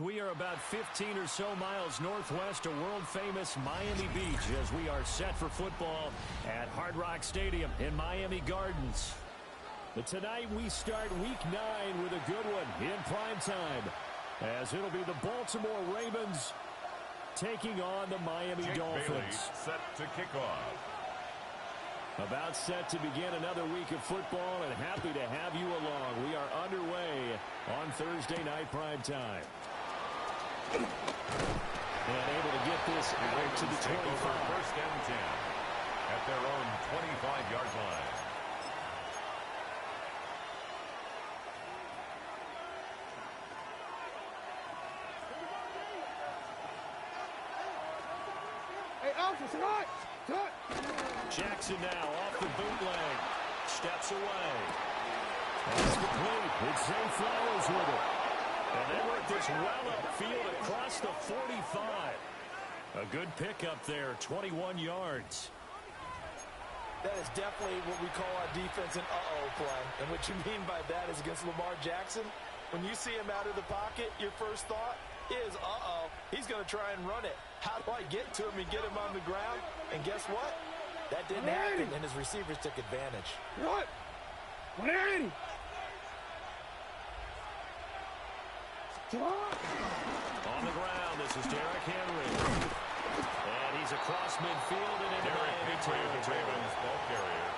We are about 15 or so miles northwest of world-famous Miami Beach as we are set for football at Hard Rock Stadium in Miami Gardens. But tonight we start Week 9 with a good one in prime time, as it'll be the Baltimore Ravens taking on the Miami Dolphins. Set to kick off. About set to begin another week of football, and happy to have you along. We are underway on Thursday night prime time. And able to get this out to the 25. First and 10 at their own 25-yard line. Hey, officer, cut! Jackson now off the bootleg. Steps away. That's complete. It's Zay Flowers with it. And they work this well upfield across the 45. A good pickup there, 21 yards. That is definitely what we call our defense an uh-oh play. And what you mean by that is against Lamar Jackson, when you see him out of the pocket, your first thought is, uh-oh, he's going to try and run it. How do I get to him and get him on the ground? And guess what? That didn't happen, and his receivers took advantage. What? 180! On the ground, this is Derrick Henry. And he's across midfield and into Miami territory. Ball carrier.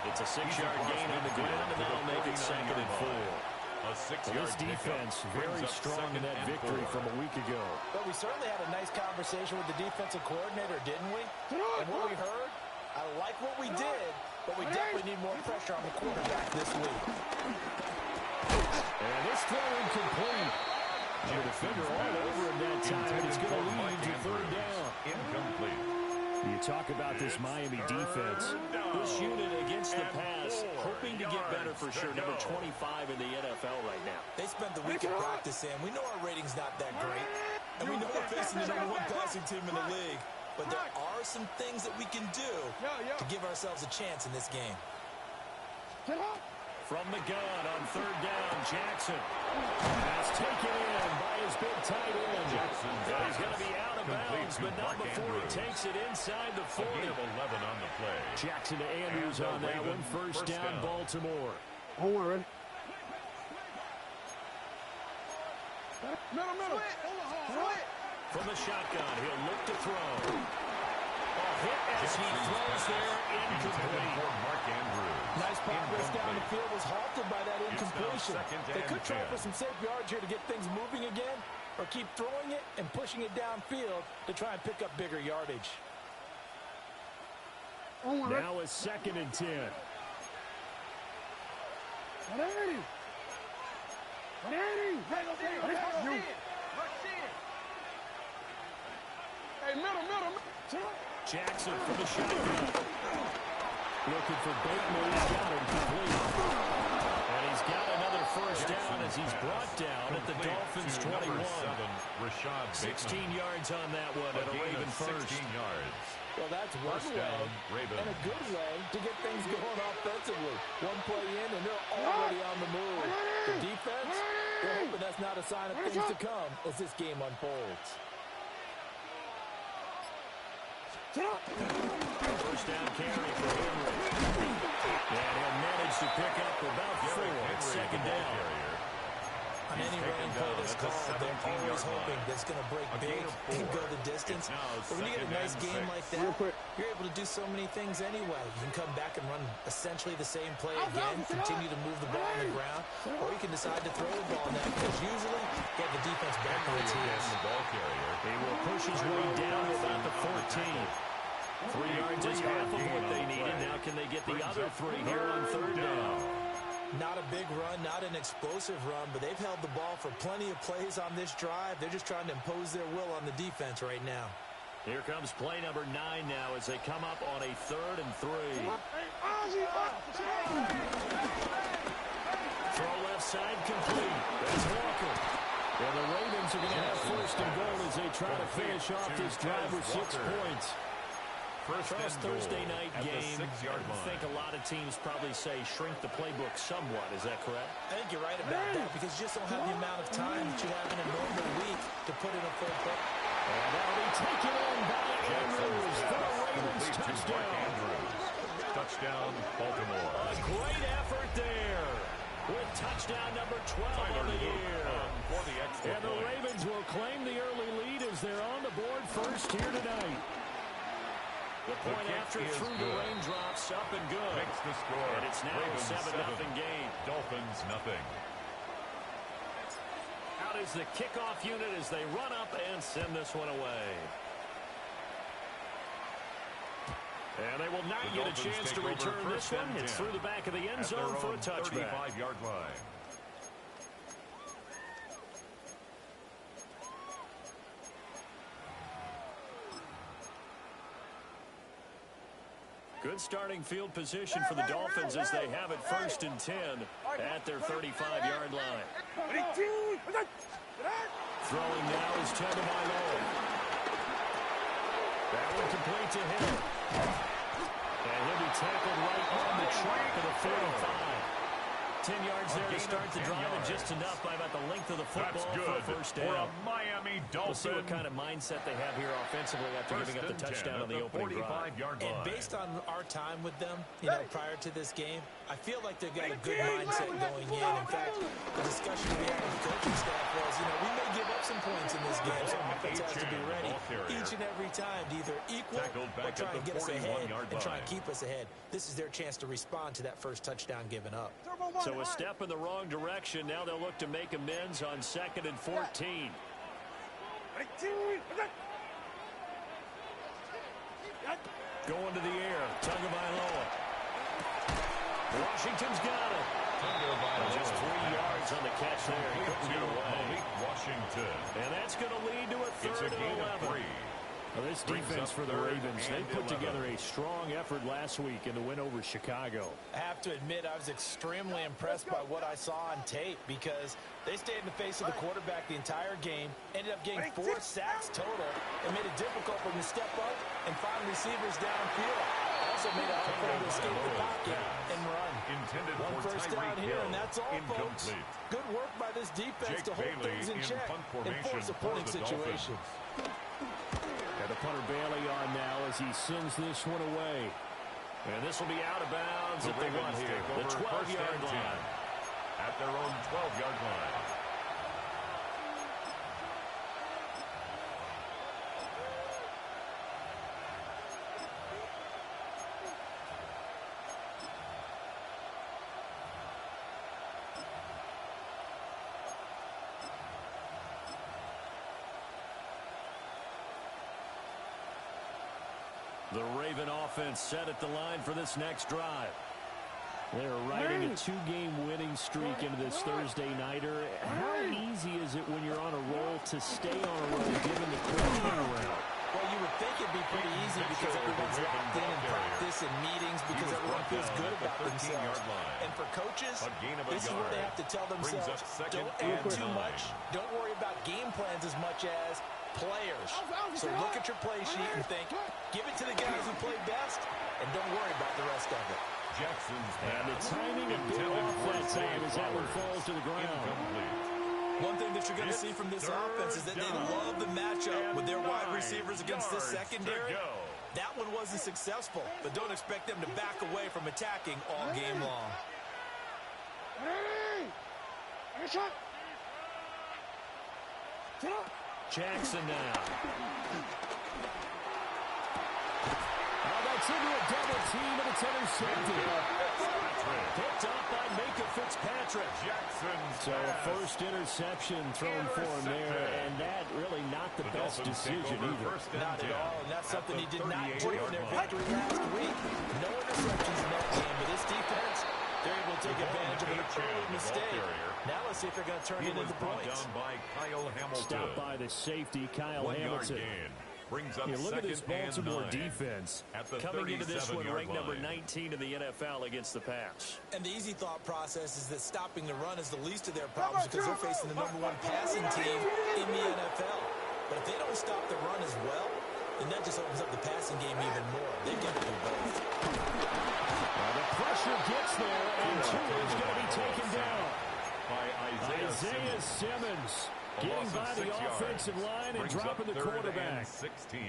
It's a 6-yard gain on the ground, and that'll make it 2nd and 4. A 6-yard This defense very strong in that victory from a week ago. But we certainly had a nice conversation with the defensive coordinator, didn't we? And what we heard, I like what we did, but we definitely need more pressure on the quarterback this week. And this throw incomplete. The defender all over him that time, and it's going to lead to 3rd down. Incomplete. You talk about this Miami defense. This unit against the pass, hoping to get better for sure. Number 25 in the NFL right now. They spent the week in practice, Sam. We know our rating's not that great. And we know we're facing the #1 passing team in the league. But there are some things that we can do to give ourselves a chance in this game. From the gun on 3rd down, Jackson. That's taken in by his big tight end. Jackson. He's going to be out of bounds, but not before he takes it inside the 40. A gain of 11 on the play. Jackson to Andrews on that one. First down, Baltimore. Don't worry. Middle. From the shotgun, he'll look to throw. A hit as he throws there, incomplete. Mark Andrews. Nice progress down the field was halted by that incompletion. They could try for some safe yards here to get things moving again, or keep throwing it and pushing it downfield to try and pick up bigger yardage. Now a 2nd and 10. 180! Hey, middle. Jackson from the shotgun. Looking for Bateman. He's got him complete. And he's got another first down as he's brought down at the Dolphins' 21. 16 yards on that one at a Raven first. 16 yards. Well, that's one way, and a good way to get things going offensively. One play in, and they're already on the move. The defense, they're hoping that's not a sign of things to come as this game unfolds. First down carry for Henry. And he'll manage to pick up about 4. It's 2nd down. On any running play that's called, they're always hoping that it's going to break big and go the distance. But when you get a nice game like that, you're able to do so many things anyway. You can come back and run essentially the same play again, continue to move the ball on the ground, or you can decide to throw the ball now because usually you have the defense back on its heels. He will push his way down to about the 14. 3 yards is half of what they needed. Now can they get the other 3 here on 3rd down? Not a big run, not an explosive run, but they've held the ball for plenty of plays on this drive. They're just trying to impose their will on the defense right now. Here comes play number 9 now as they come up on a 3rd and 3. Throw left side complete. That's Walker. And the Ravens are going to have 1st and goal as they try to finish off this drive with 6 points. Charles, Thursday night game, I think a lot of teams probably say shrink the playbook somewhat. Is that correct? I think you're right about that because you just don't have the amount of time that you have in a normal week to put in a full play. And that'll be taken in by Andrews for the Ravens touchdown. Touchdown, Baltimore. A great effort there with touchdown number 12 of the year. And the Ravens will claim the early lead as they're on the board first here tonight. The point after through the raindrops, up and good. Makes the score. And it's now a 7-0 game. Dolphins, nothing. Out is the kickoff unit as they run up and send this one away. And they will not get a chance to return this one. It's through the back of the end zone for a touchback. 35-yard line. Good starting field position for the Dolphins as they have it 1st and 10 at their 35-yard line. Throwing now is Tagovailoa. That one complete to him. And he'll be tackled right on the track of the 45. 10 yards there to start the drive, and just enough by about the length of the football for a first down. For a Miami Dolphin. We'll see what kind of mindset they have here offensively after giving up the touchdown on the opening drive. And based on our time with them, prior to this game, I feel like they've got a good mindset going in. In fact, the discussion we had with the coaching staff was, we may give up some points in this game, so offense has to be ready each and every time to either equal or try and get us ahead and try and keep us ahead. This is their chance to respond to that first touchdown given up. So a step in the wrong direction. Now they'll look to make amends on 2nd and 14. Going to the air. Tagovailoa. Washington's got it. Just 3 yards on the catch there. He couldn't get away. Washington. And that's going to lead to a 3rd and 11. Well, this defense for the Ravens, they put together a strong effort last week in the win over Chicago. I have to admit, I was extremely impressed by what I saw on tape because they stayed in the face of the quarterback the entire game, ended up getting 4 sacks total, and made it difficult for him to step up and find receivers downfield. Also made it hard for him to escape the pocket and run. Intended One for first down here, and that's all, folks. Good work by this defense to hold things in check and force a punting situation. Got the punter Bailey on now as he sends this one away. And this will be out of bounds at the 1 here. The 12-yard line. At their own 12-yard line. The Raven offense set at the line for this next drive. They're riding a 2-game winning streak into this Thursday nighter. How easy is it when you're on a roll to stay on a roll given the quick turnaround? Well, you would think it'd be pretty easy because everyone's locked in practice and meetings because everyone feels good about themselves. And for coaches, this is where they have to tell themselves, don't add too much. Don't worry about game plans as much as players. So look at your play sheet and think, give it to the guys who play best, and don't worry about the rest of it. And the timing a bit off that time as that one falls to the ground. One thing that you're going to see from this offense is that they love the matchup with their wide receivers against this secondary. That one wasn't successful, but don't expect them to back away from attacking all game long. Jackson now. That's into a double team, and it's intercepted. Picked up by Micah Fitzpatrick. So a first interception thrown for him there, and that really not the best decision either. Not at all, and that's something he did not do in their victory last week. No interceptions in that game, but this defense, they're able to take advantage of an early mistake. Now let's see if they're going to turn it into points. Stopped by the safety, Kyle Hamilton. Look at this Baltimore defense coming into this one ranked number 19 in the NFL against the pass. And the easy thought process is that stopping the run is the least of their problems because they're facing the #1 passing team in the NFL. But if they don't stop the run as well, and that just opens up the passing game even more. They've got to do both. The pressure gets there, and Tua is going to be taken down by Isaiah Simmons. Getting by the offensive line and dropping the quarterback. 16.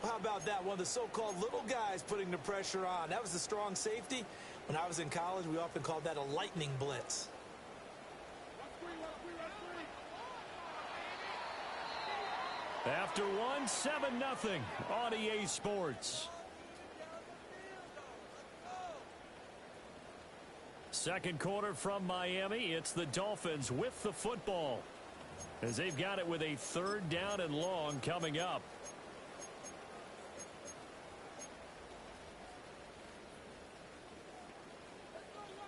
How about that? One of the so-called little guys putting the pressure on. That was the strong safety. When I was in college, we often called that a lightning blitz. After one, 7-0 on EA Sports. Second quarter from Miami. It's the Dolphins with the football, as they've got it with a 3rd down and long coming up.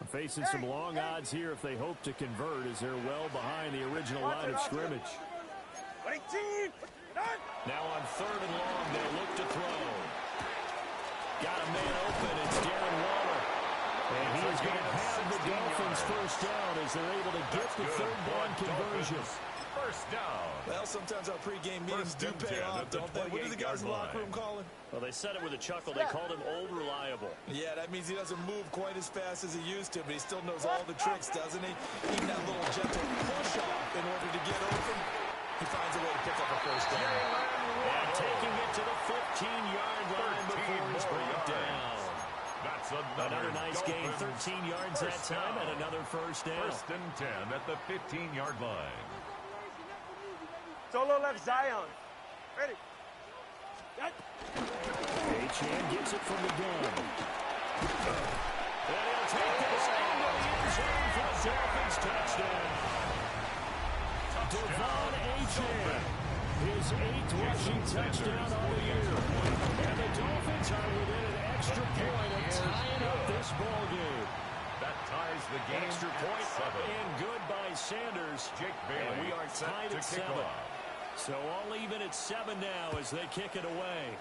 Facing some long odds here if they hope to convert, as they're well behind the original line of scrimmage. Now on 3rd and long, they'll look to throw. Got a man open. It's Darren Waller. And he is going to have the Dolphins first down as they're able to get the 3rd down conversion. First down. Well, sometimes our pregame meetings do pay off, don't they? What do the guys in the locker room call him? Well, they said it with a chuckle. They called him Old Reliable. Yeah, that means he doesn't move quite as fast as he used to, but he still knows all the tricks, doesn't he? Even that little gentle push-off in order to get open, he finds a way to pick up a first down. And taking it to the 15-yard line before he's brought down. That's another nice gain, 13 yards that time, and another first down. 1st and 10 at the 15-yard line. Solo left Zion. Ready. Achane gets it from the gun. And he'll take this into the end zone for the Dolphins touchdown. Devon Achane, his 8th rushing touchdown of the year. And the Dolphins are within an extra point of tying up this ball game. That ties the game. Extra point up and good by Sanders. Jake Bailey, and we are tied at 7. Off. So all even at 7 now as they kick it away.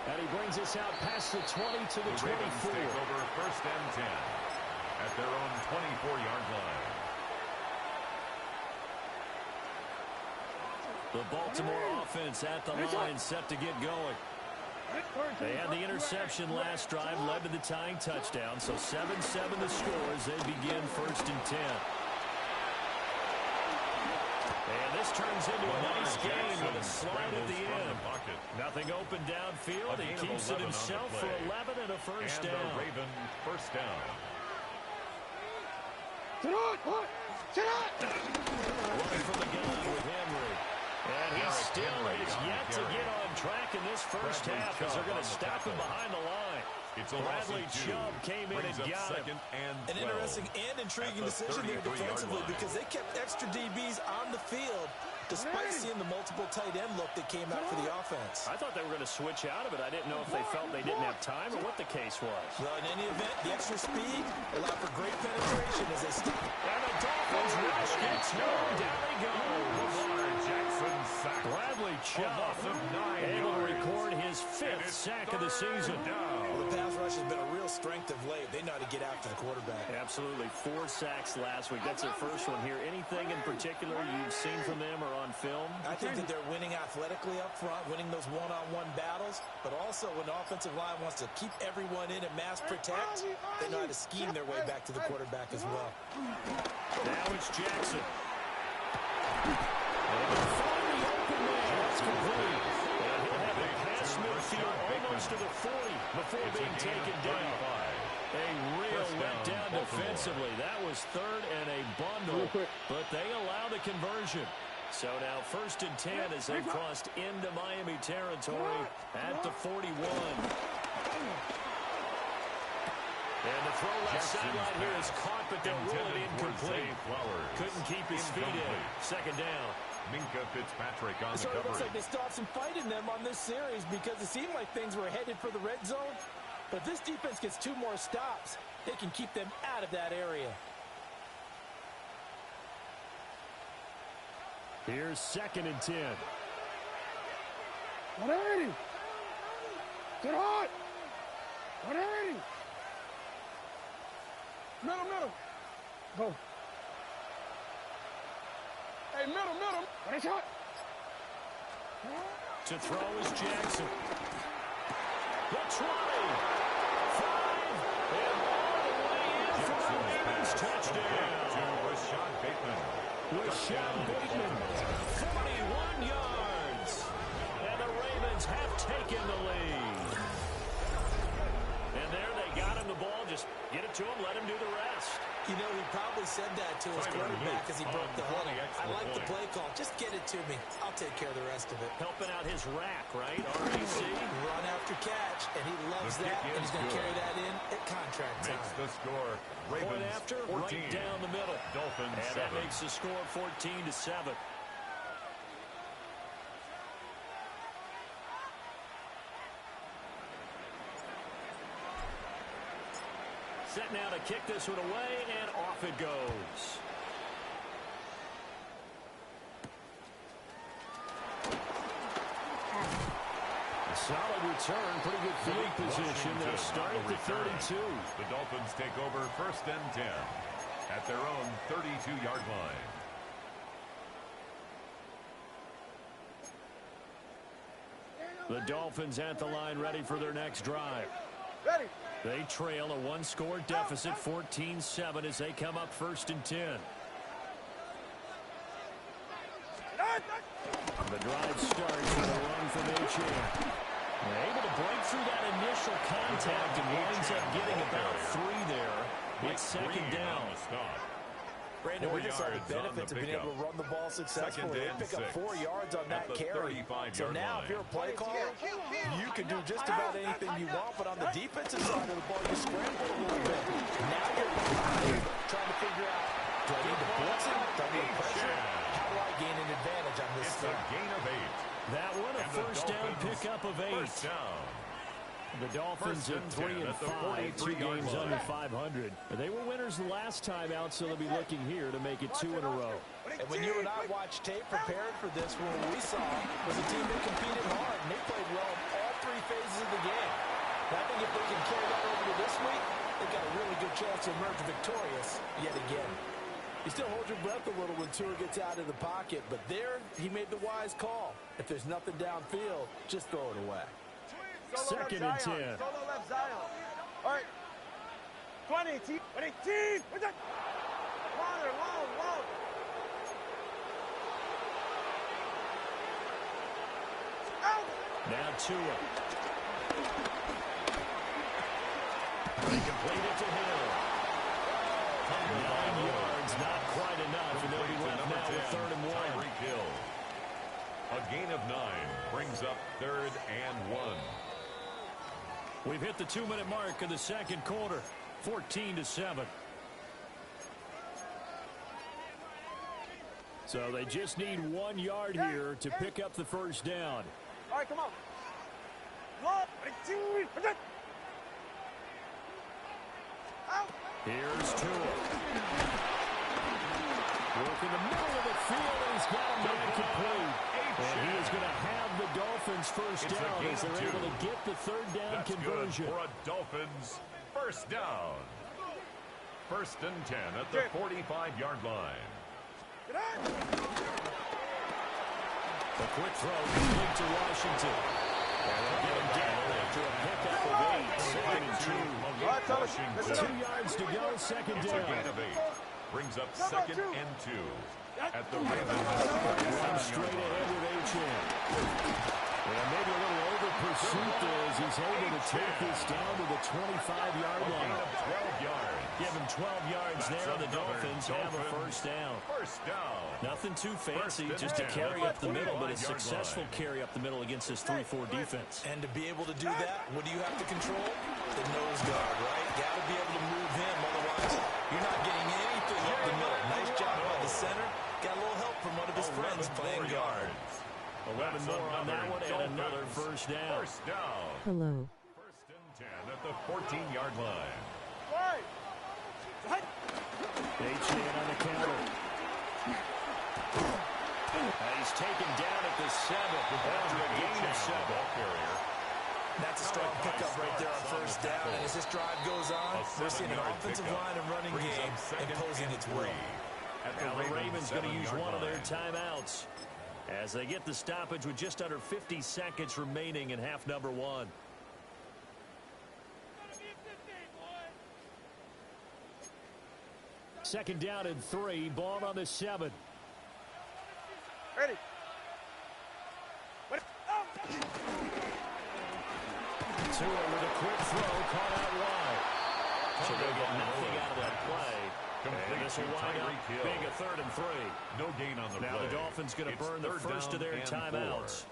And he brings us out past the 20 to the 24. Ravens take over 1st and 10 at their own 24-yard line. The Baltimore offense at the line, set to get going. They had the interception last drive, led to the tying touchdown. So 7-7 the score as they begin 1st and 10. And this turns into a nice game with a slide at the end. Nothing open downfield. He keeps it himself for 11 and a first down. And the Ravens first down. Running from the gun with Henry. And he still is yet to get on track in this first half as they're going to stop him behind the line. Bradley Chubb came in and got him. An interesting and intriguing decision there defensively because they kept extra DBs on the field despite seeing the multiple tight end look that came out for the offense. I thought they were going to switch out of it. I didn't know if they felt they didn't have time or what the case was. Well, in any event, the extra speed allowed for great penetration as they stop. And the Dolphins rush gets home. Down they go. Bradley Chubb able to record his 5th sack of the season. Well, the pass rush has been a real strength of late. They know how to get after the quarterback. Absolutely. 4 sacks last week. That's their first one here. Anything in particular you've seen from them or on film? I think that they're winning athletically up front, winning those one-on-one battles, but also when the offensive line wants to keep everyone in and mass protect, they know how to scheme their way back to the quarterback as well. Now it's Jackson. Finally open man. That's complete. And he'll have it past midfield almost to the 40 before being taken down. A real letdown defensively. That was 3rd and a bundle, but they allow the conversion. So now 1st and 10 as they've crossed into Miami territory at the 41. And the throw left sideline here is caught, but they'll rule it incomplete. Couldn't keep his feet in. 2nd down. Minka Fitzpatrick on the So it looks coverage. like they still have some fight in them on this series because it seemed like things were headed for the red zone. But if this defense gets 2 more stops, they can keep them out of that area. Here's 2nd and 10. 180. Get hot. 180. Middle. Go. Hey, middle. Ready, shot. To throw is Jackson. The 20. 5. And all the way in for the Ravens touchdown. Rashad Bateman. 41 yards. And the Ravens have taken the lead. And there they got him the ball. Just get it to him, let him do the rest. You know, he probably said that to his quarterback as he broke the huddle. I like the play call. Just get it to me. I'll take care of the rest of it. Helping out his rack, right? RAC. Run after catch, and he loves that, and he's going to carry that in at contract time. Makes the score. Ravens Point after, 14. right down the middle. Dolphins and 7. That makes the score 14-7. Set now to kick this one away, and off it goes. A solid return, pretty good field position. They'll start at the 32. The Dolphins take over 1st and 10 at their own 32-yard line. The Dolphins at the line, ready for their next drive. Ready. They trail a one-score deficit, 14-7, as they come up 1st and 10. The drive starts with a run from H.A. They're able to break through that initial contact and winds up getting about 3 there. It's 2nd down. Brandon, we just saw the benefits of being able to run the ball successfully. They pick up 4 yards on that carry. So now, if you're a play caller, you can do just about anything you want, but on the defensive side of the ball, you scramble a little bit. Now you're trying to figure out, do I need to blitz him? Do I need to pressure? How do I gain an advantage on this thing? It's a gain of 8. That one a first down pickup of 8. First down. The Dolphins at 3-5, 2 games under 500. They were winners the last time out, so they'll be looking here to make it 2 in a row. And when you and I watched tape preparing for this, what we saw was a team that competed hard, and they played well in all 3 phases of the game. And I think if they can carry that over to this week, they've got a really good chance to emerge victorious yet again. You still hold your breath a little when Tua gets out of the pocket, but there he made the wise call. If there's nothing downfield, just throw it away. 2nd and 10. Solo left Zion. All right. 20, T. 18. What's that? Water, long. Out. Now Tua. They complete it to Hill. 9 yards, not quite enough, and they'll be left now with 3rd and 1. Hill. A gain of 9 brings up 3rd and 1. We've hit the 2-minute mark of the 2nd quarter, 14-7. So they just need 1 yard here to pick up the first down. All right, come on. Out. Here's Tua. Work in the middle of the field, and he's got a man complete. And he is going to have the Dolphins first down as they're able to get the 3rd down conversion. Good for a Dolphins first down. 1st and 10 at the 45-yard line. A quick throw complete to Washington. And they'll get him down after a pickup of 8. 2nd and 2. 2 yards to go, 2nd down. It's a gain of 8. Brings up 2nd and 2. At the Ravens. Run straight ahead with H.M. And maybe a little over pursuit there as he's able to take this down to the 25-yard line. 12 yards. Give him 12 yards there. The Dolphins have a first down. First down. Nothing too fancy, just a carry up the middle, but a successful carry up the middle against this 3-4 defense. And to be able to do that, what do you have to control? The nose guard, right? Got to be able to move him, otherwise you're not getting anything up the middle. Nice job by the center. Got a little help from one of his friends playing guard. 11 more on that one, and another first down. First down. Hello. 1st and 10 at the 14-yard line. H.M. on the counter. He's taken down at the 7 after a gain of 7. That's a strong pickup right there on first down. And as this drive goes on, we're seeing an offensive line and running game imposing its will. Now the Ravens is going to use one of their timeouts as they get the stoppage with just under 50 seconds remaining in half number one. Second down and 3, ball on the 7. Ready. Tua with a quick throw, caught out wide. So they'll get nothing out of that play. And this will wind up being a 3rd and 3. No gain on the play. Now the Dolphins going to burn the first of their timeouts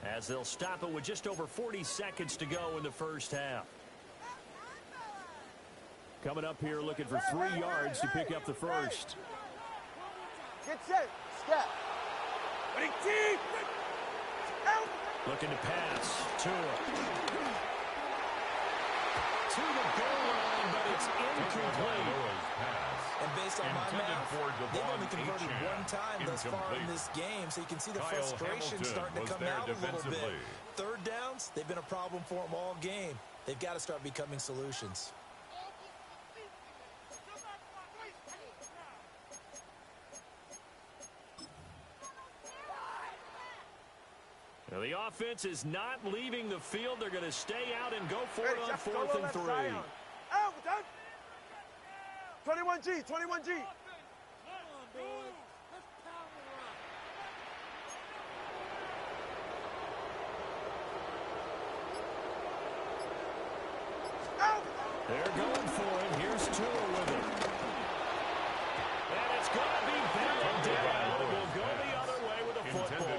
as they'll stop it with just over 40 seconds to go in the first half. Coming up here looking for 3 yards to pick up the first. Get set. Step. Ready, team. Out. Looking to pass. Tua. To the goal line, but it's incomplete. And based on my math, they've only converted one time thus far in this game, so you can see the frustration starting to come out a little bit. Third downs, they've been a problem for them all game. They've got to start becoming solutions. Now the offense is not leaving the field. They're going to stay out and go for it on 4th and 3. Out, done. 21G, 21G. Out. They're going for it. Here's Tua with it. And it's going to be batted down. It will go the other way with a football.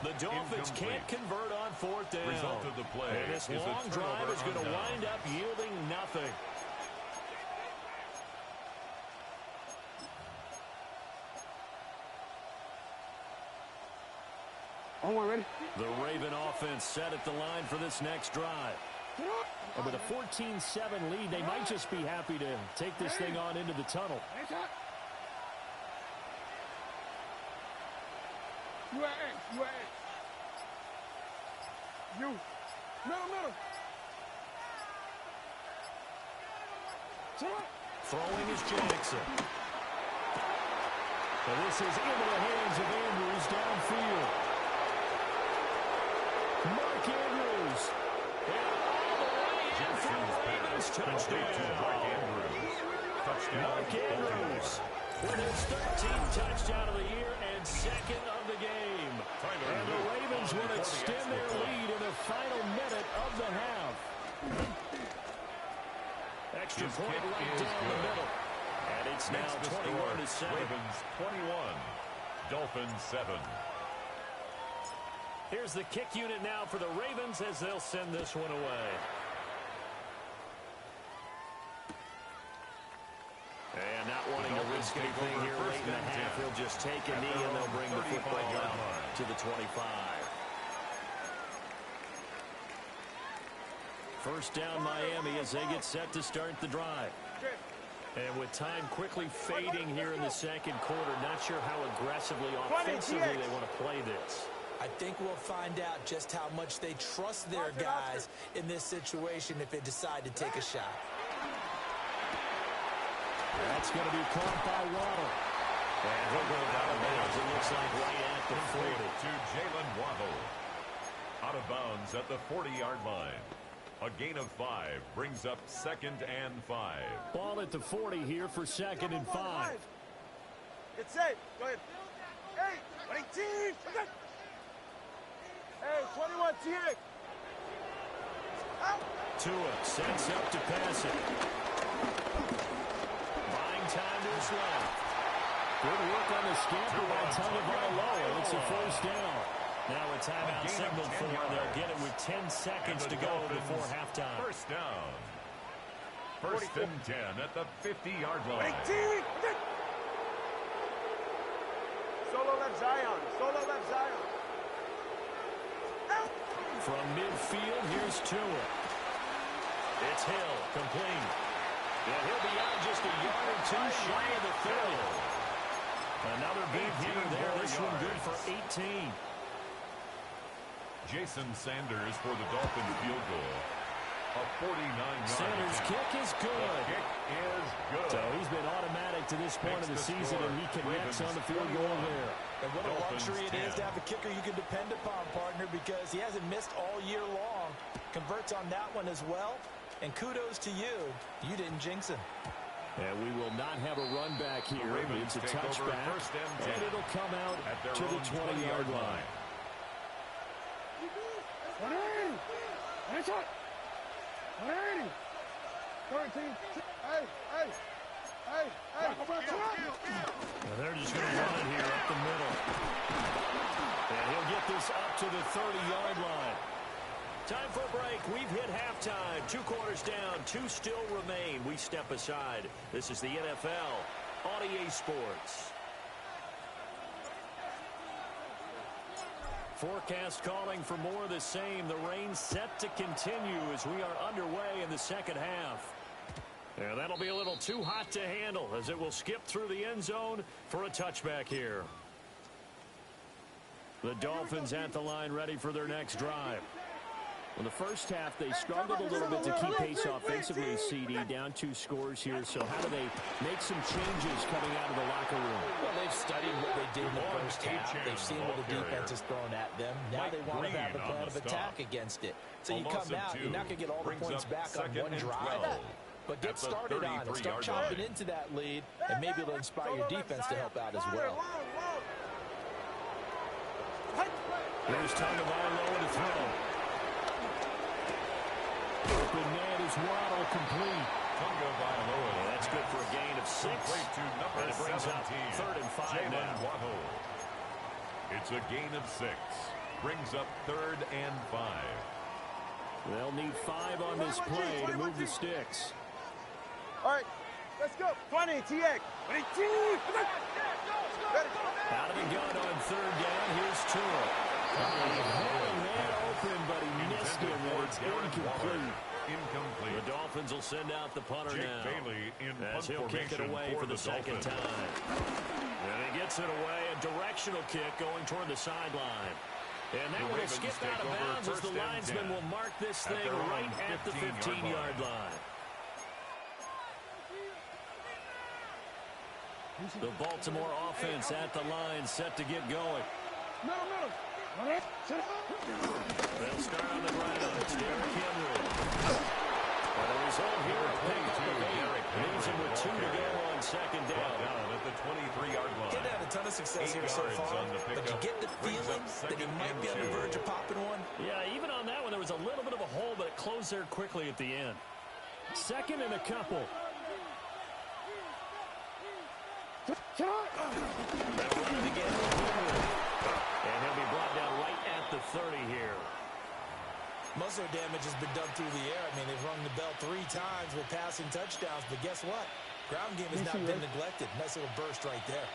The Dolphins can't convert on 4th down. Result of the play and this long drive is going to wind up yielding nothing. Ready? The Raven offense set at the line for this next drive. And with a 14-7 lead, they might just be happy to take this thing on into the tunnel. You. Middle. Throwing is Jackson. And this is into the hands of Andrews downfield. Mark Andrews. And all the way in for the Ravens. Touchdown. Mark Andrews with his 13th touchdown of the year and 2nd of the game. And the Ravens will extend their lead in the final minute of the half. Extra point right down the middle. And it's now 21-7. Ravens 21, Dolphins 7. Here's the kick unit now for the Ravens as they'll send this one away. And not wanting to risk anything here late in the half, he'll just take a knee and they'll bring the football out to the 25. First down Miami as they get set to start the drive. And with time quickly fading here in the second quarter, not sure how aggressively, offensively they want to play this. I think we'll find out just how much they trust their guys in this situation if they decide to take a shot. That's going to be caught by Waddle. And he'll go out of bounds, it looks like right at the 40. To Jalen Waddle. Out of bounds at the 40-yard line. A gain of 5 brings up 2nd and 5. Ball at the 40 here for 2nd and 5. Get safe. Go ahead. Hey, 18. Hey, 21 TX. Tua sets up to pass it. Buying time to his left. Good work on the scamper by Tagovailoa. It's a first down. Now a timeout signaled for, and they'll get it with 10 seconds to go before halftime. First down. 1st and 10 at the 50-yard line. 18. Solo left Zion. Solo left Zion. From midfield, here's Tua. It's Hill, complete. Yeah, he'll be out just a yard or two shy of the 30. Another big hitter there. This one good for 18. Jason Sanders for the Dolphins field goal. A 49-yard Center's kick is good. The kick is good. So he's been automatic to this point of the season, and he connects on the field goal there. And what a luxury it is to have a kicker you can depend upon, partner, because he hasn't missed all year long. Converts on that one as well. And kudos to you. You didn't jinx him. And we will not have a run back here. It's a touchback, and it'll come out to the 20-yard line. Now they're just going to run it here up the middle. And he'll get this up to the 30-yard line. Time for a break. We've hit halftime. 2 quarters down. 2 still remain. We step aside. This is the NFL on EA Sports. Forecast calling for more of the same. The rain set to continue as we are underway in the second half. And that'll be a little too hot to handle as it will skip through the end zone for a touchback here. The Dolphins at the line ready for their next drive. In the first half, they struggled a little bit to keep pace offensively, CD, down 2 scores here. So how do they make some changes coming out of the locker room? Well, they've studied what they did in the first half. They've seen what the defense is throwing at them. Now they want to have a plan of attack against it. So you come out, you're not going to get all the points back on one drive. But get started on it. Start chopping into that lead, and maybe it'll inspire your defense to help out as well. Here's Tagovailoa to throw. Open man is Waddle complete. Tagovailoa. That's good for a gain of 6. And it brings up 3rd and 5 now. Waddle. It's a gain of 6. Brings up 3rd and 5. They'll need 5 on this play to move the sticks. All right, let's go. 20, TX. 20, Out of the gun on 3rd down. Here's Tua. He had a man open, but he missed him. It's incomplete. The Dolphins will send out the punter now. As he'll kick it away for the second time. And he gets it away. A directional kick going toward the sideline. And that will skip out of bounds as the linesman will mark this thing right at the 15-yard line. The Baltimore offense at the line, set to get going. They'll start on the ground. It's Derrick Henry. And the result here, a pickup of 8. Leaves him with 2 to go on 2nd down. At the 23-yard line. He's had a ton of success here so far, but you get the feeling that he might be on the verge of popping one. Yeah, even on that one, there was a little bit of a hole, but it closed there quickly at the end. 2nd and a couple. They'll run it again. And he'll be brought down right at the 30 here. Most of their damage has been done through the air. I mean, they've rung the bell 3 times with passing touchdowns, but guess what? Ground game has not been neglected. Nice little burst right there.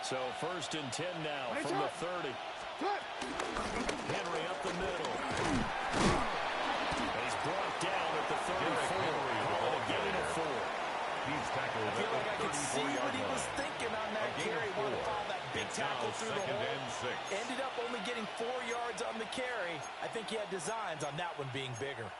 So 1st and 10 now from the 30. Henry up the middle. And he's brought down at the 34. Call a gain of 4. He's tackled. I feel like I could see what he was thinking on that carry. Wanted to follow that big tackle through the hole. Ended up only getting 4 yards on the carry. I think he had designs on that one being bigger.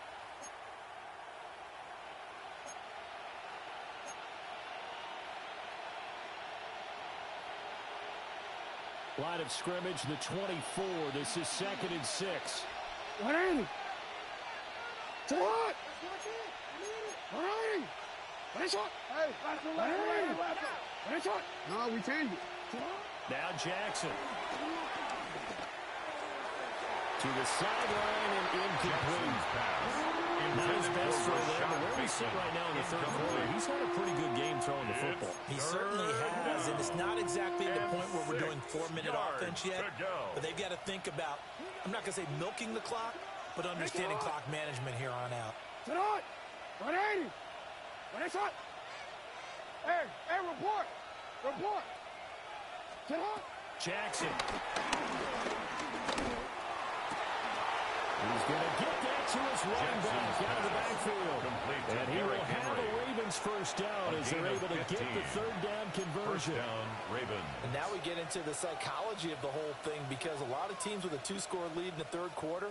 Line of scrimmage, the 24. This is 2nd and 6. What are you? To what? What are you? What is it? Hey, what is it? No, we changed it. Now Jackson. To the sideline and incomplete. Not his best throw there, but where we sit right now in the 3rd quarter, he's had a pretty good game throwing the football. He certainly has, and it's not exactly at the point where we're doing 4-minute offense yet, but they've got to think about, I'm not going to say milking the clock, but understanding clock management here on out. What are you? What is it? Hey, report. Jackson. He's going to get that to his running back out of the backfield. And he will have a Ravens first down as they're able to get the 3rd down conversion. And now we get into the psychology of the whole thing, because a lot of teams with a 2-score lead in the 3rd quarter,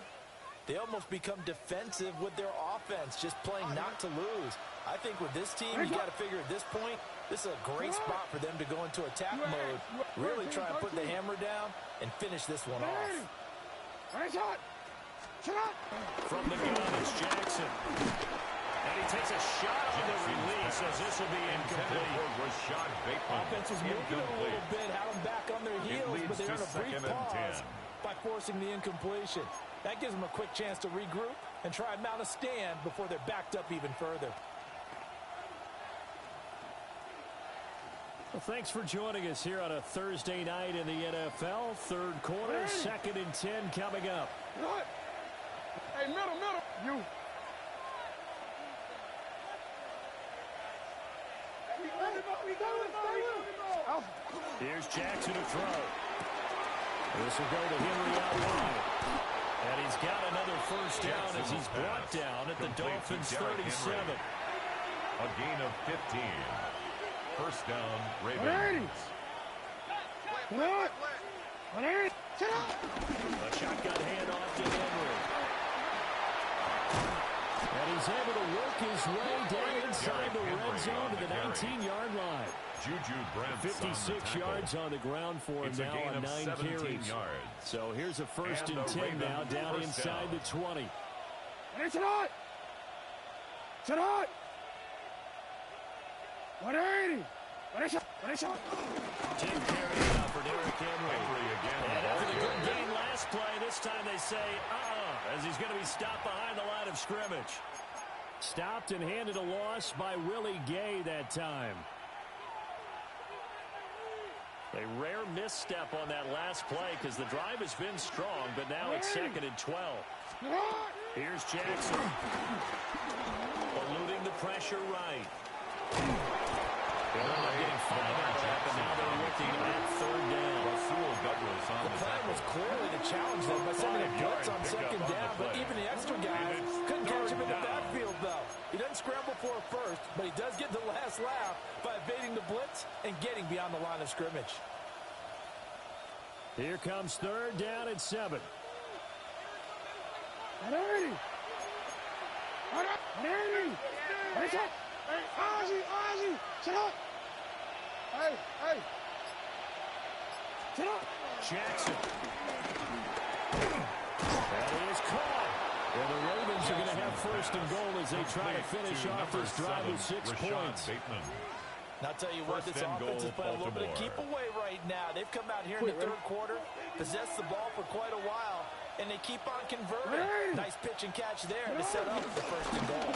they almost become defensive with their offense, just playing not to lose. I think with this team, you got to figure at this point, this is a great spot for them to go into attack mode, really try and put the hammer down and finish this one off. From the gun, it's Jackson. And he takes a shot on the release as this will be incomplete. Offense was moving a little bit, had them back on their heels, but they're in a brief pause by forcing the incompletion. That gives them a quick chance to regroup and try and mount a stand before they're backed up even further. Well, thanks for joining us here on a Thursday night in the NFL. Third quarter, 2nd and 10 coming up. What? Hey, middle. You. Here's Jackson to throw. This will go to Henry out wide. And he's got another first down as he's brought down at the Dolphins' 37. A gain of 15. First down, Ravens. A shotgun handoff to Henry. And he's able to work his way down inside the red zone to the 19-yard line. Juju Brents 56 yards on the ground for him now on 9 carries. So here's a 1st and 10 now down inside the 20. It's not. What a shot. Jim Perry out for Derrick Henry. And after the good game last play, this time they say, as he's going to be stopped behind the line of scrimmage. Stopped and handed a loss by Willie Gay that time. A rare misstep on that last play because the drive has been strong, but now it's 2nd and 12. Here's Jackson. Eluding the pressure right. They're getting 5 out of that, but now they're looking at 3rd down. The plan was clearly to challenge them by sending a blitz on 2nd down, but even the extra guys couldn't catch him in the backfield, though. He doesn't scramble for a first, but he does get the last laugh by evading the blitz and getting beyond the line of scrimmage. Here comes 3rd down and 7. Ozzy, sit up. Hey. Sit up. Jackson. That is caught. And the Ravens are going to have 1st and goal as they try to finish off this drive with 6 points. And I'll tell you what, this offense is playing a little bit of keep away right now. They've come out here in the 3rd quarter, possessed the ball for quite a while, and they keep on converting. Nice pitch and catch there to set up the 1st and goal.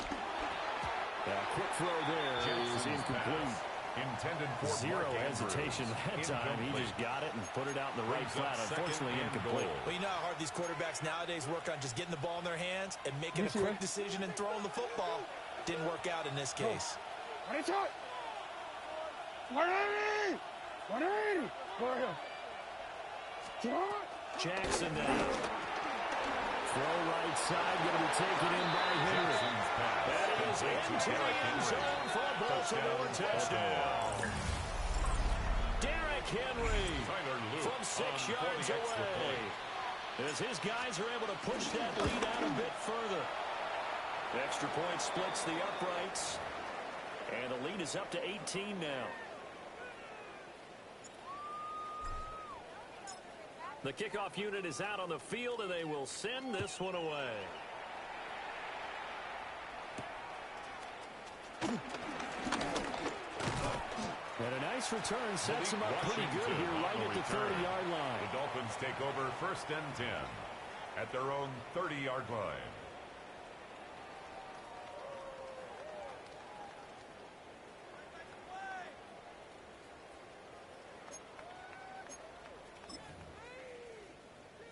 Quick throw there is incomplete. Intended for Zero hesitation that time. He just got it and put it out in the right flat. Unfortunately, incomplete. Well, you know how hard these quarterbacks nowadays work on just getting the ball in their hands and making a quick decision and throwing the football. Didn't work out in this case. Jackson now. Throw right side, going to be taken in by Henry. That is into the end zone for a Baltimore touchdown. Derrick Henry from 6 yards away. As his guys are able to push that lead out a bit further. Extra point splits the uprights. And the lead is up to 18 now. The kickoff unit is out on the field, and they will send this one away. And a nice return sets them up pretty good here right at the 30-yard line. The Dolphins take over 1st and 10 at their own 30-yard line.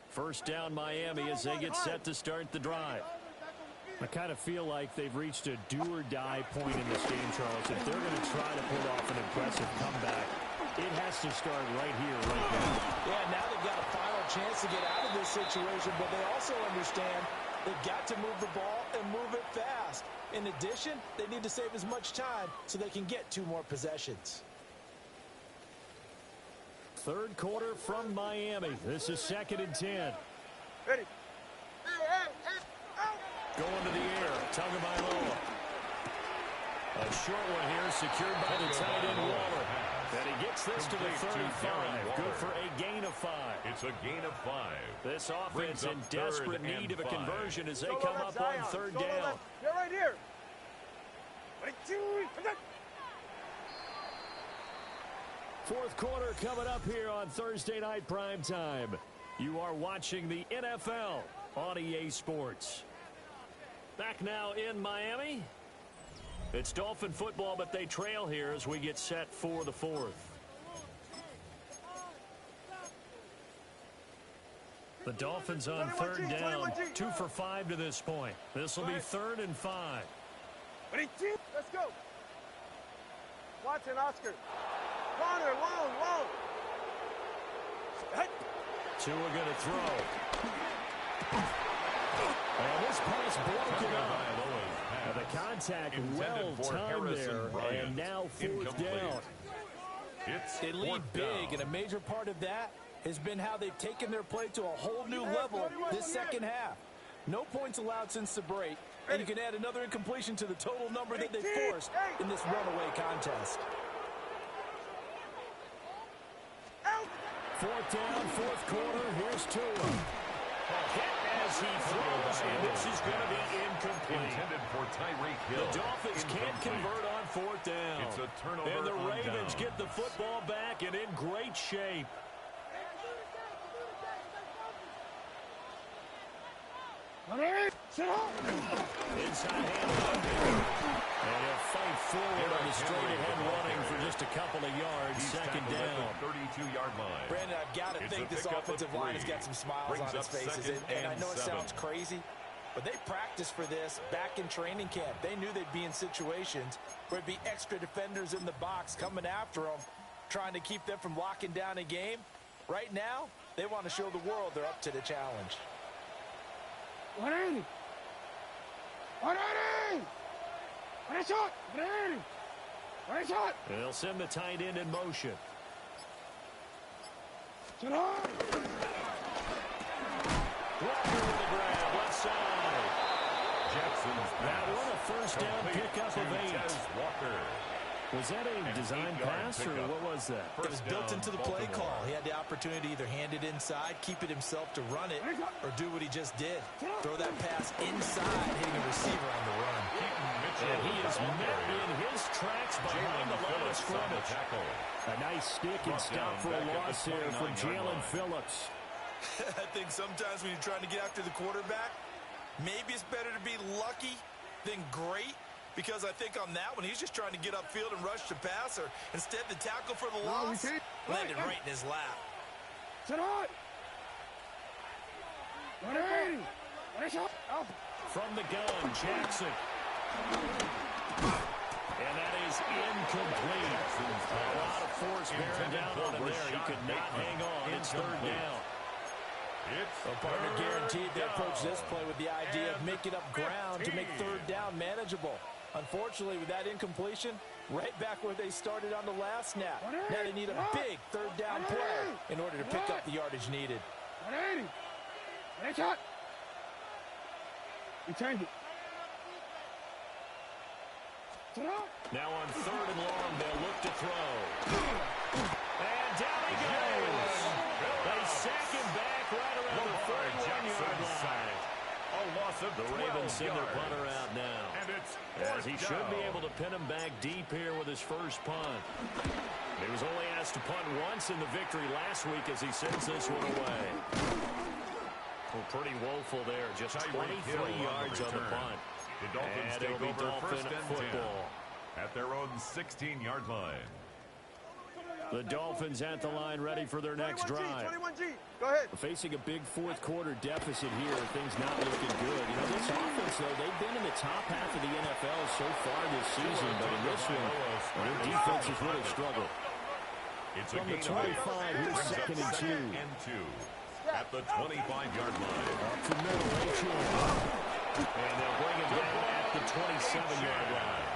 First down Miami as they get set to start the drive. I kind of feel like they've reached a do-or-die point in this game, Charles. If they're going to try to pull off an impressive comeback, it has to start right here, right now. Yeah, now they've got a final chance to get out of this situation, but they also understand they've got to move the ball and move it fast. In addition, they need to save as much time so they can get 2 more possessions. 3rd quarter from Miami. This is 2nd and 10. Ready. Going to the air. Tagovailoa. A short one here, secured by the tight end Waller. And he gets this to the 35. Good for a gain of 5. It's a gain of 5. This offense in desperate need of a conversion as they come up on third down. They're right here. Fourth quarter coming up here on Thursday Night Primetime. You are watching the NFL on EA Sports. Back now in Miami. It's Dolphin football, but they trail here as we get set for the fourth. The Dolphins on third down. 2 for 5 to this point. This will be 3rd and 5. Let's go. Watson, Oscar. Connor, long. Tua going to throw. And this pass broken up. The contact well-timed there, and now 4th down. They lead big, and a major part of that has been how they've taken their play to a whole new level this second half. No points allowed since the break, and you can add another incompletion to the total number that they forced in this runaway contest. 4th down, 4th quarter. Here's Tua. Hit as he throws, and this is going to be incomplete. Intended for Tyreek Hill. The Dolphins can't convert on 4th down. It's a turnover. And the on Ravens down. get the football back and in great shape. Inside hand. And he'll fight forward on the straight-ahead running for just a couple of yards. He's 2nd down. 32-yard line. Brandon, I've got to think this offensive line has got some smiles on its faces. And I know it sounds crazy, but they practiced for this back in training camp. They knew they'd be in situations where there'd be extra defenders in the box coming after them, trying to keep them from locking down a game. Right now, they want to show the world they're up to the challenge. 180. They'll send the tight end in motion. Walker with the grab, left side. Jackson's That one a first down pickup of 8. Walker. Was that a design pass, or what was that? It was built into the play call. He had the opportunity to either hand it inside, keep it himself to run it, or do what he just did. Throw that pass inside, hitting a receiver on the run. And he is met in his tracks behind the line of scrimmage. A nice stick and stop for a loss there from Jalen Phillips. I think sometimes when you're trying to get after the quarterback, maybe it's better to be lucky than great. Because I think on that one, he's just trying to get upfield and rush the passer. Instead, the tackle for the loss landed right in his lap. From the gun, Jackson. And that is incomplete. A lot of force bearing down on him there. He could not hang on. It's 3rd down. A partner guaranteed they approach this play with the idea of making up ground to make 3rd down manageable. Unfortunately, with that incompletion, right back where they started on the last snap. Now they need a big 3rd down play in order to pick up the yardage needed. 180. You change it. Now on 3rd and long, they'll look to throw. And down he goes. They sack him back right around the 41-yard line. The Ravens send their punter out now. As he should be able to pin him back deep here with his first punt. He was only asked to punt once in the victory last week as he sends this one away. Well, pretty woeful there. Just 23 yards on the punt. The Dolphins take over first and football at their own 16-yard line. The Dolphins at the line ready for their next drive. 21G. Go ahead. Facing a big 4th quarter deficit here. Things not looking good. You know, this offense, though, they've been in the top half of the NFL so far this season, but in this one, their defense has really struggled. From the 25, here's 2nd and 2. At the 25-yard line. Up to middle, and they'll bring it down at the 27-yard line.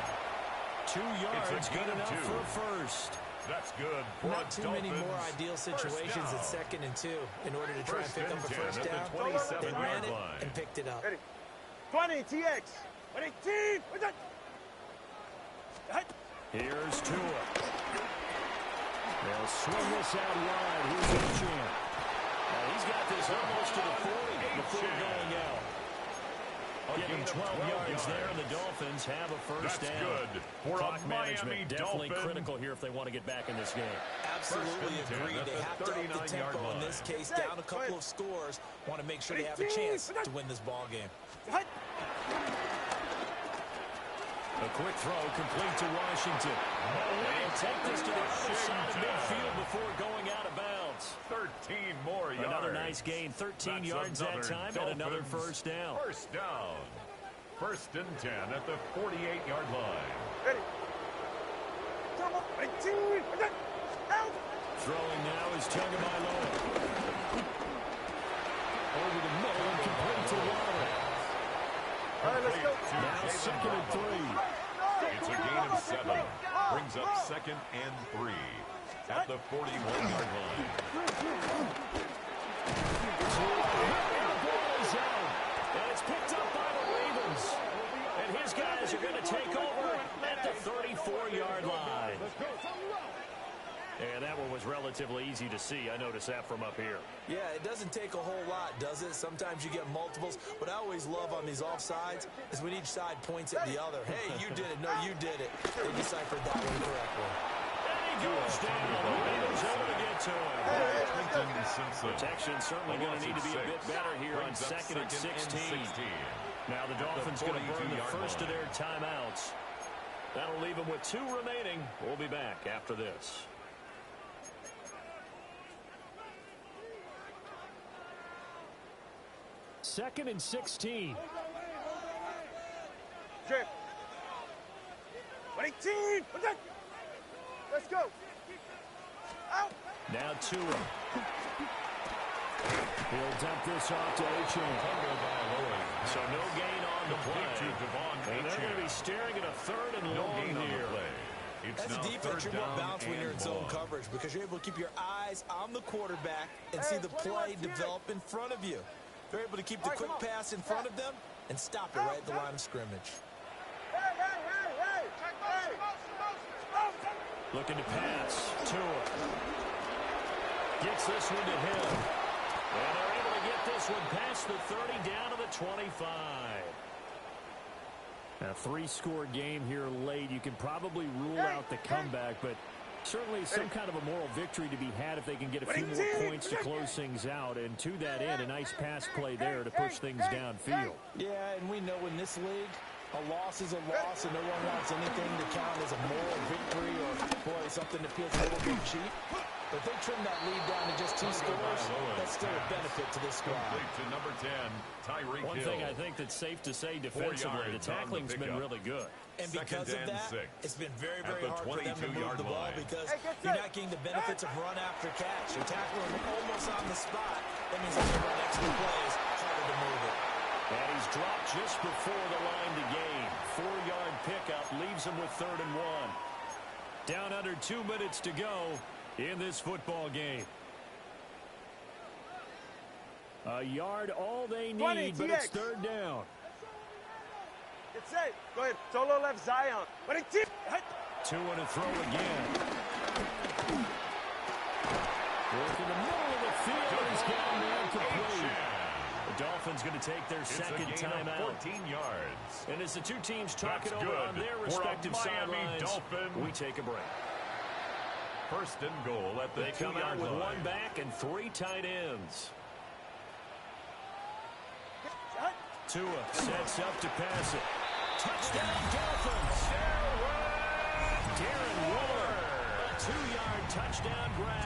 2 yards, good enough for a first. That's good. Not too many more ideal situations at 2nd and 2 in order to try and pick up a first down. They ran it and picked it up. 20, TX. 18. Here's Tua. They'll swing this out wide. Here's Achan. He's got this almost to the 40 before going out. Give him 12 yards there, and the Dolphins have a first down. Good for Clock management definitely Dolphin. critical here if they want to get back in this game. Absolutely agree. They have to up the tempo in this case, down a couple of scores. Want to make sure they have a chance to win this ball game. A quick throw complete to Washington. They'll take this to the other side of midfield before going out of bounds. 13 more yards. Another nice gain, 13 yards that time, and another first down. First down. 1st and 10 at the 48-yard line. Ready. Throwing now is Tagovailoa. Over the middle and complete to Waller. All right, let's go. Now 2nd and 3. It's a gain of 7. Brings up 2nd and 3 at the 41-yard line. And it's picked up by the Ravens. And his guys are going to take over at the 34-yard line. And that one was relatively easy to see. I noticed that from up here. Yeah, it doesn't take a whole lot, does it? Sometimes you get multiples. What I always love on these offsides is when each side points at the other. Hey, you did it. No, you did it. They deciphered that one correctly. And he goes down. The Ravens able to get to him. Protection certainly going to need to be a bit better here on 2nd and 16. Now the Dolphins going to burn the first of their timeouts. That'll leave them with 2 remaining. We'll be back after this. Second and 16. Jim. 18. Let's go. Out. Now Tua. He'll dump this off to Achan. So no gain on the play. And they're going to be staring at a 3rd and long here. As a defense, you're more balanced when you're in zone coverage because you're able to keep your eyes on the quarterback and see the play develop in front of you. They're able to keep the quick pass in front of them and stop it right at the line of scrimmage. Looking to pass. Tua. Gets this one to him. And they're able to get this one past the 30 down to the 25. A 3-score game here late. You can probably rule out the comeback, but certainly some kind of a moral victory to be had if they can get a few more points to close things out. And to that end, a nice pass play there to push things downfield. Yeah, and we know in this league, a loss is a loss, and no one wants anything to count as a moral victory or, boy, something that feels a little bit cheap. But if they trim that lead down to just 2 scores, that's still a benefit to this squad. To number 10, Tyreek One thing I think that's safe to say defensively, the tackling's been really good. And because of that, it's been very, very hard for them to move the ball because you're not getting the benefits of run after catch. You're tackling almost on the spot. That means if you run extra plays, harder to move it. And he's dropped just before the line to gain. 4-yard pickup leaves him with 3rd and 1. Down under 2 minutes to go in this football game. A yard all they need, but it's 3rd down. It's safe. Go ahead. Solo left Zion. Tua to throw again. Work in the middle of the field. He's got him incomplete. The Dolphins going to take their second timeout. 14 yards. And as the 2 teams talk it over on their respective sidelines, we take a break. 1st and goal at the 2-yard line. They come out with 1 back and 3 tight ends. Tua sets up to pass it. Touchdown, Dolphins! Darren Waller, a 2-yard touchdown grab.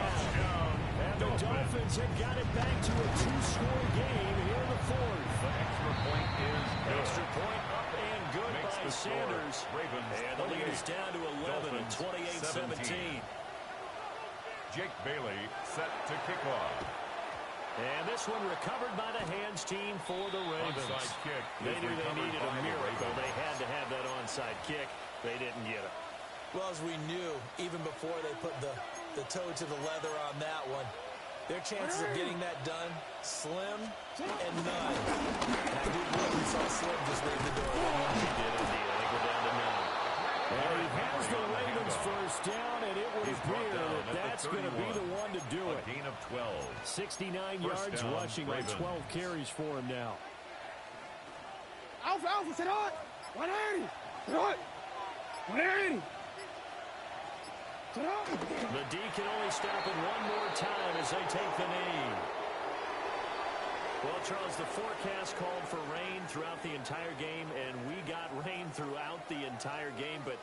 And the Dolphins have got it back to a 2-score game here in the 4th. The extra point is good. Extra point up and good by Sanders. Ravens, and the lead is down to 11 at 28-17. Jake Bailey set to kick off. And this one recovered by the hands team for the Ravens. Onside kick. They knew they needed a miracle. They had to have that onside kick. They didn't get it. Well, as we knew, even before they put the toe to the leather on that one, Their chances of getting that done, slim and none. And I do believe we saw Slim just leave the door. He did indeed. I think we're down to none. And he has the Ravens first down, and it would appear that that's going to be the one to do it. A gain of 12. 69 yards rushing on 12 carries for him now. Alpha, sit on. 180. Sit on. 180. Sit on. The D can only stop it one more time as they take the knee. Well, Charles, the forecast called for rain throughout the entire game, and we got rain throughout the entire game. But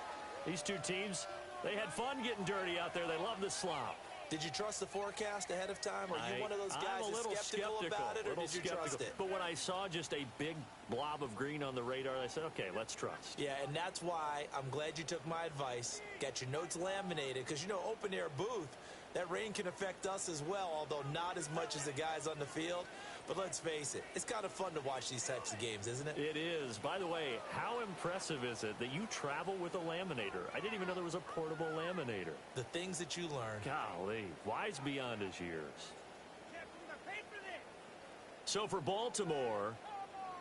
these two teams, they had fun getting dirty out there. They love the slop. Did you trust the forecast ahead of time? Are you one of those guys I'm a little skeptical about it, or did you trust it? But when I saw just a big blob of green on the radar, I said, okay, let's trust. Yeah, and that's why I'm glad you took my advice. Get your notes laminated, because, you know, open-air booth, that rain can affect us as well, although not as much as the guys on the field. But let's face it, it's kind of fun to watch these types of games, isn't it? It is. By the way, how impressive is it that you travel with a laminator? I didn't even know there was a portable laminator. The things that you learn. Golly, wise beyond his years. So for Baltimore,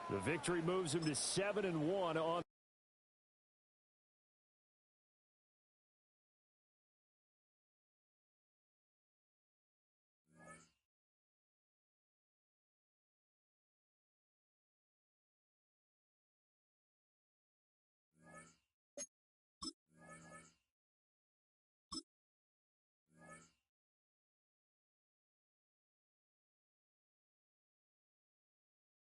the victory moves him to 7-1 on